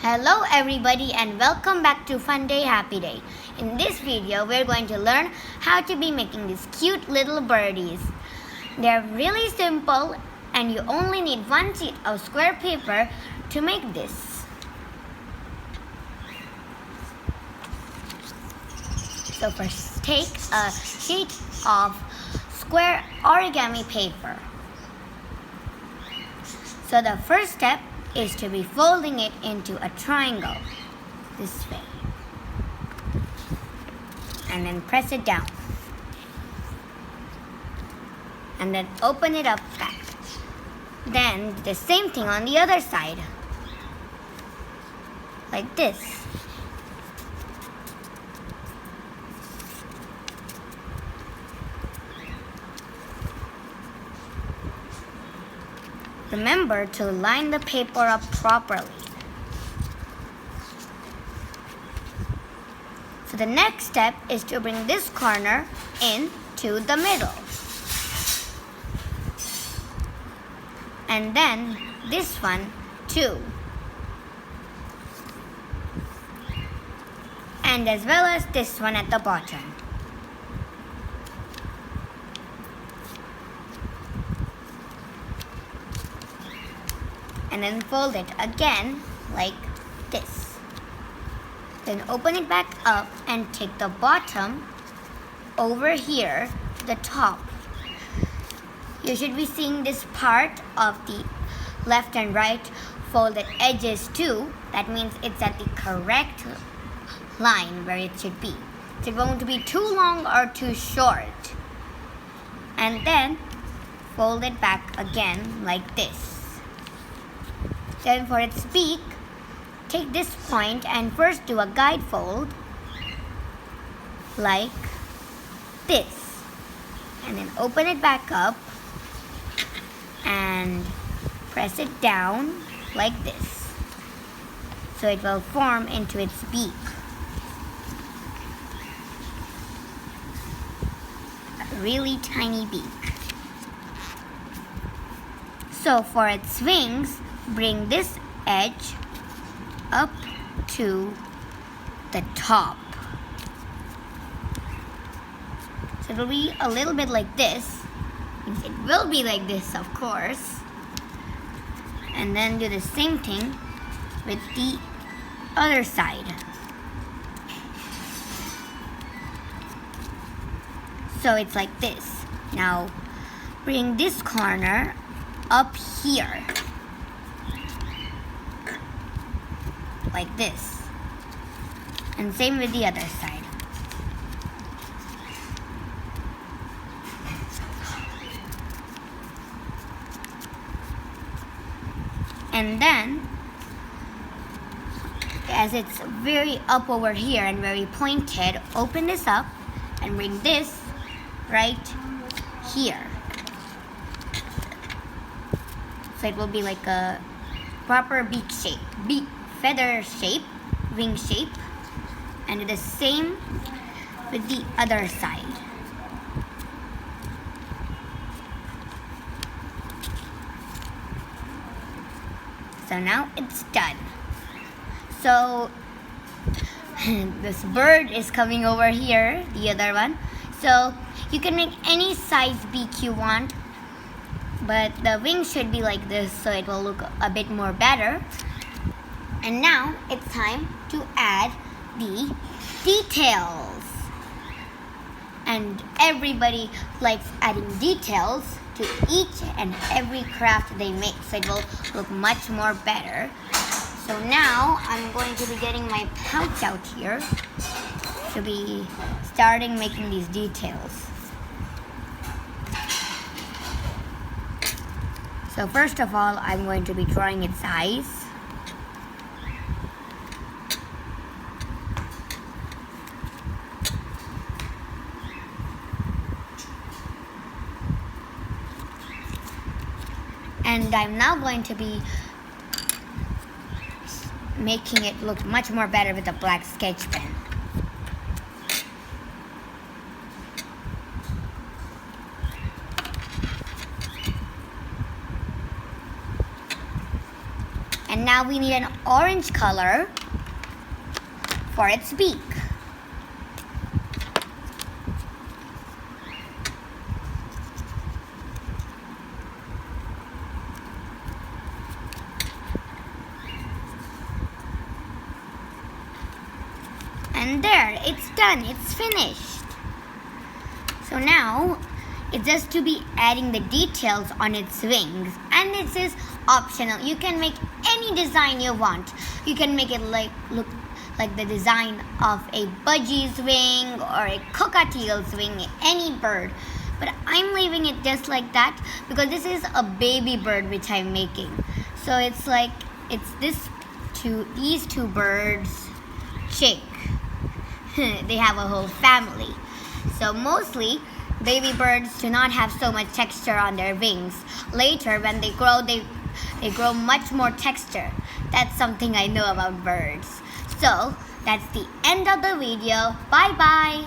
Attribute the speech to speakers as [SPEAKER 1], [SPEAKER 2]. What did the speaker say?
[SPEAKER 1] Hello everybody and welcome back to Fun Day Happy Day. In this video we're going to learn how to be making these cute little birdies. They're really simple and you only need one sheet of square paper to make this. So first take a sheet of square origami paper. So the first step is to be folding it into a triangle this way and then press it down and then open it up back. Then the same thing on the other side like this. Remember to line the paper up properly. So the next step is to bring this corner into the middle. And then this one too. And as well as this one at the bottom. And then fold it again like this. Then open it back up and take the bottom over here to the top. You should be seeing this part of the left and right folded edges too. That means it's at the correct line where it should be. It won't be too long or too short. And then fold it back again like this. Then for its beak, take this point and first do a guide fold like this. And then open it back up and press it down like this. So it will form into its beak. A really tiny beak. So for its wings, bring this edge up to the top. So it will be a little bit like this. It will be like this, of course. And then do the same thing with the other side. So it's like this. Now bring this corner up here. Like this. And same with the other side. And then, as it's very up over here and very pointed, open this up and bring this right here. So it will be like a proper beak shape. Feather shape, wing shape, and do the same with the other side. So now it's done. So this bird is coming over here, the other one. So you can make any size beak you want, but the wing should be like this so it will look a bit more better. And now it's time to add the details. And everybody likes adding details to each and every craft they make, so it will look much more better. So now I'm going to be getting my pouch out here to be starting making these details. So first of all, I'm going to be drawing its eyes. And I'm now going to be making it look much more better with a black sketch pen. And now we need an orange color for its beak. And there, it's done, it's finished. So now, it's just to be adding the details on its wings. And this is optional. You can make any design you want. You can make it look like the design of a budgie's wing or a cockatiel's wing, any bird. But I'm leaving it just like that because this is a baby bird which I'm making. So it's like, these two birds chick. They have a whole family. So mostly, baby birds do not have so much texture on their wings. Later, when they grow, they grow much more texture. That's something I know about birds. So, that's the end of the video. Bye-bye.